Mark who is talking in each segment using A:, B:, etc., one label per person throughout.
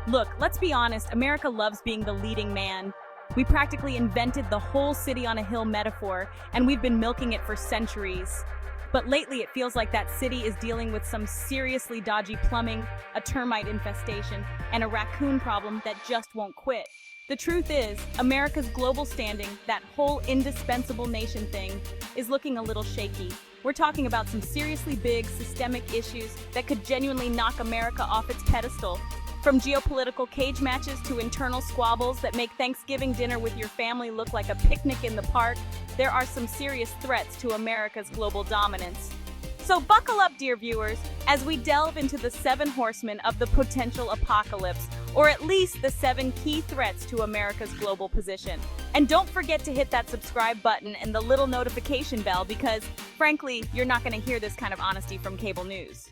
A: Look, let's be honest, America loves being the leading man. We practically invented the whole city on a hill metaphor, and we've been milking it for centuries. But lately, it feels like that city is dealing with some seriously dodgy plumbing, a termite infestation, and a raccoon problem that just won't quit. The truth is, America's global standing, that whole indispensable nation thing, is looking a little shaky. We're talking about some seriously big, systemic issues that could genuinely knock America off its pedestal. From geopolitical cage matches to internal squabbles that make Thanksgiving dinner with your family look like a picnic in the park, there are some serious threats to America's global dominance. So buckle up, dear viewers, as we delve into the 7 horsemen of the potential apocalypse, or at least the 7 key threats to America's global position. And don't forget to hit that subscribe button and the little notification bell because, frankly, you're not going to hear this kind of honesty from cable news.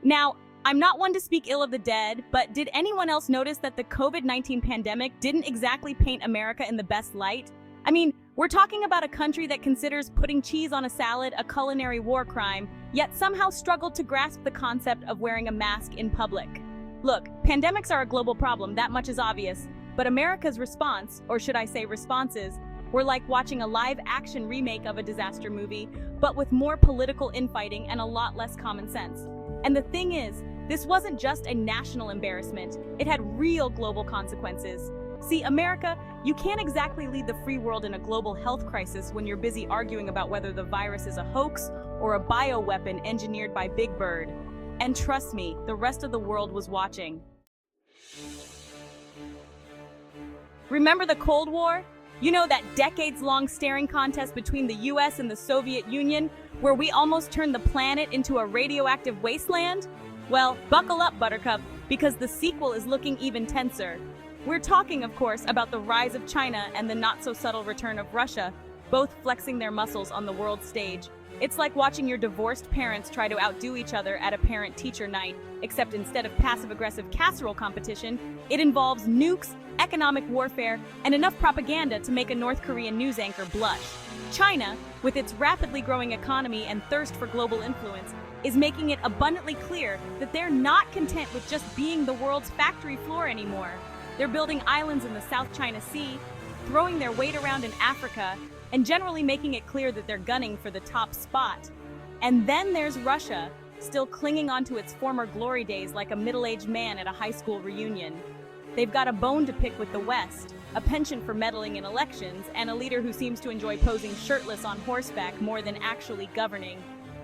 A: Now, I'm not one to speak ill of the dead, but did anyone else notice that the COVID-19 pandemic didn't exactly paint America in the best light? I mean, we're talking about a country that considers putting cheese on a salad a culinary war crime, yet somehow struggled to grasp the concept of wearing a mask in public. Look, pandemics are a global problem, that much is obvious, but America's response, or should I say responses, were like watching a live-action remake of a disaster movie, but with more political infighting and a lot less common sense. And the thing is, this wasn't just a national embarrassment, it had real global consequences. See, America, you can't exactly lead the free world in a global health crisis when you're busy arguing about whether the virus is a hoax or a bioweapon engineered by Big Bird. And trust me, the rest of the world was watching. Remember the Cold War? You know, that decades-long staring contest between the US and the Soviet Union, where we almost turned the planet into a radioactive wasteland? Well, buckle up, Buttercup, because the sequel is looking even tenser. We're talking, of course, about the rise of China and the not-so-subtle return of Russia, both flexing their muscles on the world stage. It's like watching your divorced parents try to outdo each other at a parent-teacher night, except instead of passive-aggressive casserole competition, it involves nukes, economic warfare, and enough propaganda to make a North Korean news anchor blush. China, with its rapidly growing economy and thirst for global influence, is making it abundantly clear that they're not content with just being the world's factory floor anymore. They're building islands in the South China Sea, throwing their weight around in Africa, and generally making it clear that they're gunning for the top spot. And then there's Russia, still clinging onto its former glory days like a middle-aged man at a high school reunion. They've got a bone to pick with the West, a penchant for meddling in elections, and a leader who seems to enjoy posing shirtless on horseback more than actually governing.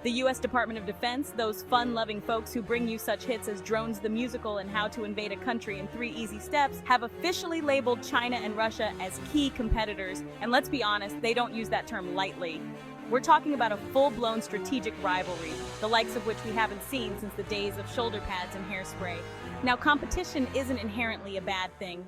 A: The US Department of Defense, those fun-loving folks who bring you such hits as Drones the Musical and How to Invade a Country in 3 Easy Steps, have officially labeled China and Russia as key competitors, and let's be honest, they don't use that term lightly. We're talking about a full-blown strategic rivalry, the likes of which we haven't seen since the days of shoulder pads and hairspray. Now, competition isn't inherently a bad thing.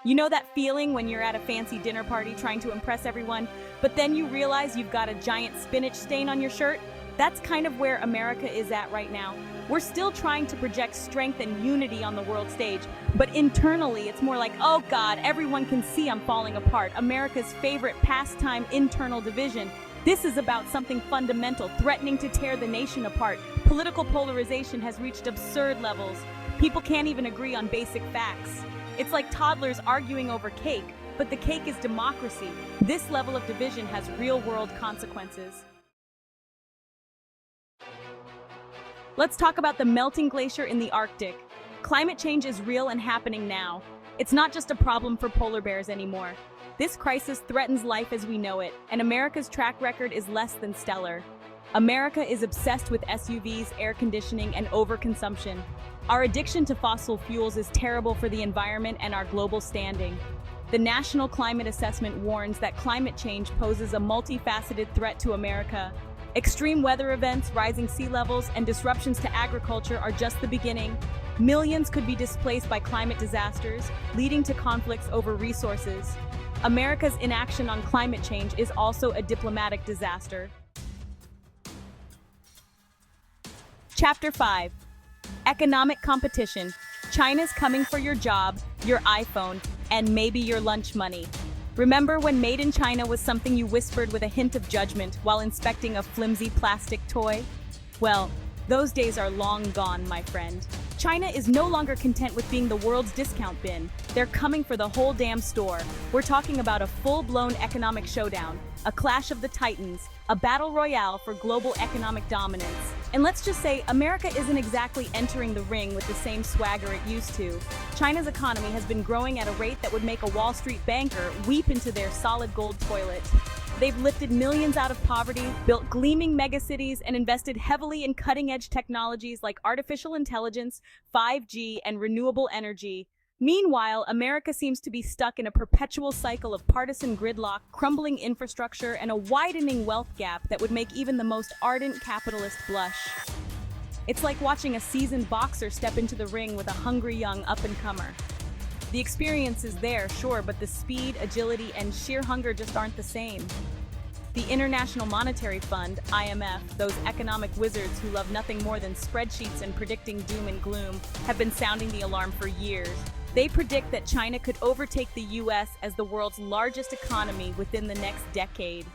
A: You know that feeling when you're at a fancy dinner party trying to impress everyone, but then you realize you've got a giant spinach stain on your shirt? That's kind of where America is at right now. We're still trying to project strength and unity on the world stage, but internally it's more like, oh God, everyone can see I'm falling apart. America's favorite pastime, internal division. This is about something fundamental, threatening to tear the nation apart. Political polarization has reached absurd levels. People can't even agree on basic facts. It's like toddlers arguing over cake, but the cake is democracy. This level of division has real-world consequences. Let's talk about the melting glacier in the Arctic. Climate change is real and happening now. It's not just a problem for polar bears anymore. This crisis threatens life as we know it, and America's track record is less than stellar. America is obsessed with SUVs, air conditioning, and overconsumption. Our addiction to fossil fuels is terrible for the environment and our global standing. The National Climate Assessment warns that climate change poses a multifaceted threat to America. Extreme weather events, rising sea levels, and disruptions to agriculture are just the beginning. Millions could be displaced by climate disasters, leading to conflicts over resources. America's inaction on climate change is also a diplomatic disaster. Chapter 5. Economic competition. China's coming for your job, your iPhone, and maybe your lunch money. Remember when Made in China was something you whispered with a hint of judgment while inspecting a flimsy plastic toy? Well, those days are long gone, my friend. China is no longer content with being the world's discount bin. They're coming for the whole damn store. We're talking about a full-blown economic showdown, a clash of the titans, a battle royale for global economic dominance. And let's just say, America isn't exactly entering the ring with the same swagger it used to. China's economy has been growing at a rate that would make a Wall Street banker weep into their solid gold toilet. They've lifted millions out of poverty, built gleaming megacities, and invested heavily in cutting-edge technologies like artificial intelligence, 5G, and renewable energy. Meanwhile, America seems to be stuck in a perpetual cycle of partisan gridlock, crumbling infrastructure, and a widening wealth gap that would make even the most ardent capitalist blush. It's like watching a seasoned boxer step into the ring with a hungry young up-and-comer. The experience is there, sure, but the speed, agility, and sheer hunger just aren't the same. The International Monetary Fund, IMF, those economic wizards who love nothing more than spreadsheets and predicting doom and gloom, have been sounding the alarm for years. They predict that China could overtake the US as the world's largest economy within the next decade.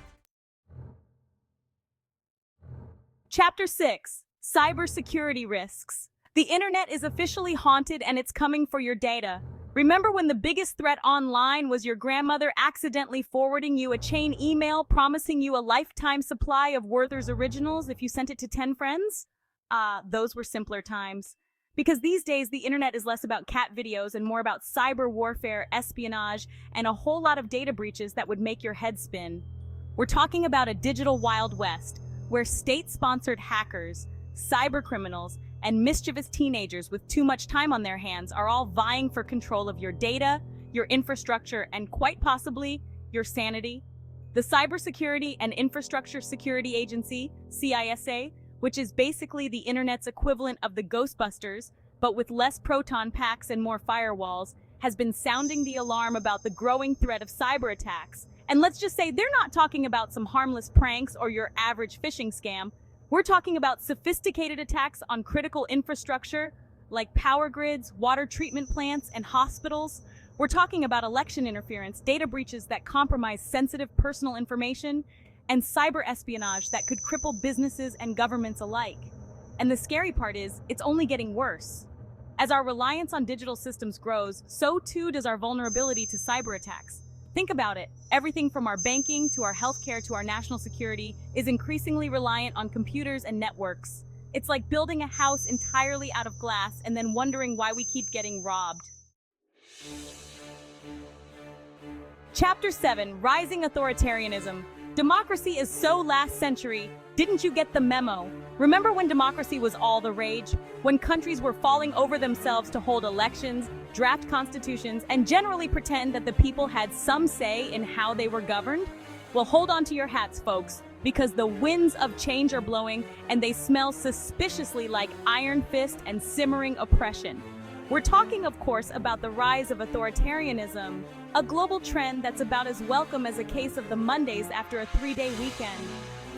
A: Chapter 6: Cybersecurity Risks. The internet is officially haunted and it's coming for your data. Remember when the biggest threat online was your grandmother accidentally forwarding you a chain email promising you a lifetime supply of Werther's Originals if you sent it to 10 friends? Those were simpler times. Because these days, the internet is less about cat videos and more about cyber warfare, espionage, and a whole lot of data breaches that would make your head spin. We're talking about a digital Wild West, where state-sponsored hackers, cybercriminals, and mischievous teenagers with too much time on their hands are all vying for control of your data, your infrastructure, and quite possibly, your sanity. The Cybersecurity and Infrastructure Security Agency, CISA, which is basically the internet's equivalent of the Ghostbusters, but with less proton packs and more firewalls, has been sounding the alarm about the growing threat of cyber attacks. And let's just say they're not talking about some harmless pranks or your average phishing scam. We're talking about sophisticated attacks on critical infrastructure, like power grids, water treatment plants, and hospitals. We're talking about election interference, data breaches that compromise sensitive personal information, and cyber espionage that could cripple businesses and governments alike. And the scary part is, it's only getting worse. As our reliance on digital systems grows, so too does our vulnerability to cyber attacks. Think about it. Everything from our banking to our healthcare to our national security is increasingly reliant on computers and networks. It's like building a house entirely out of glass and then wondering why we keep getting robbed. Chapter 7: Rising Authoritarianism. Democracy is so last century. Didn't you get the memo? Remember when democracy was all the rage? When countries were falling over themselves to hold elections, draft constitutions, and generally pretend that the people had some say in how they were governed? Well, hold on to your hats, folks, because the winds of change are blowing and they smell suspiciously like iron fist and simmering oppression. We're talking, of course, about the rise of authoritarianism, a global trend that's about as welcome as a case of the Mondays after a 3-day weekend.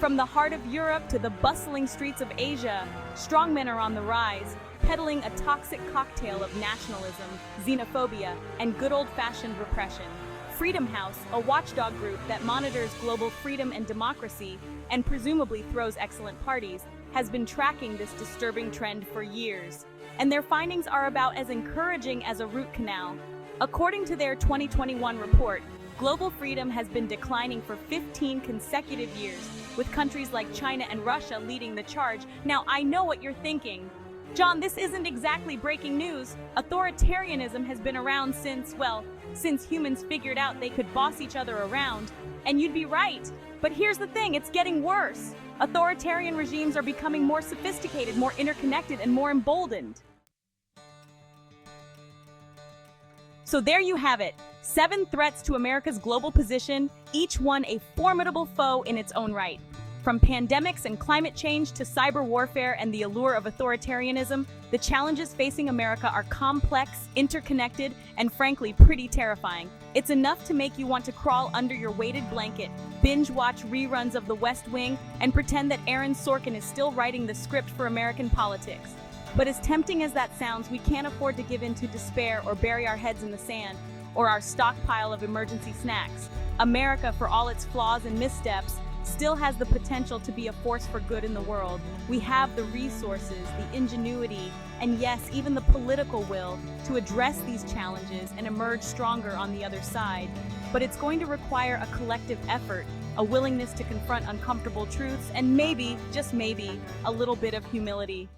A: From the heart of Europe to the bustling streets of Asia, strongmen are on the rise, peddling a toxic cocktail of nationalism, xenophobia, and good old-fashioned repression. Freedom House, a watchdog group that monitors global freedom and democracy, and presumably throws excellent parties, has been tracking this disturbing trend for years. And their findings are about as encouraging as a root canal. According to their 2021 report, global freedom has been declining for 15 consecutive years, with countries like China and Russia leading the charge. Now, I know what you're thinking. John, this isn't exactly breaking news. Authoritarianism has been around since humans figured out they could boss each other around. And you'd be right. But here's the thing, it's getting worse. Authoritarian regimes are becoming more sophisticated, more interconnected, and more emboldened. So there you have it, 7 threats to America's global position, each one a formidable foe in its own right. From pandemics and climate change to cyber warfare and the allure of authoritarianism, the challenges facing America are complex, interconnected, and frankly, pretty terrifying. It's enough to make you want to crawl under your weighted blanket, binge-watch reruns of The West Wing, and pretend that Aaron Sorkin is still writing the script for American politics. But as tempting as that sounds, we can't afford to give in to despair or bury our heads in the sand, or our stockpile of emergency snacks. America, for all its flaws and missteps, still has the potential to be a force for good in the world. We have the resources, the ingenuity, and yes, even the political will to address these challenges and emerge stronger on the other side. But it's going to require a collective effort, a willingness to confront uncomfortable truths, and maybe, just maybe, a little bit of humility.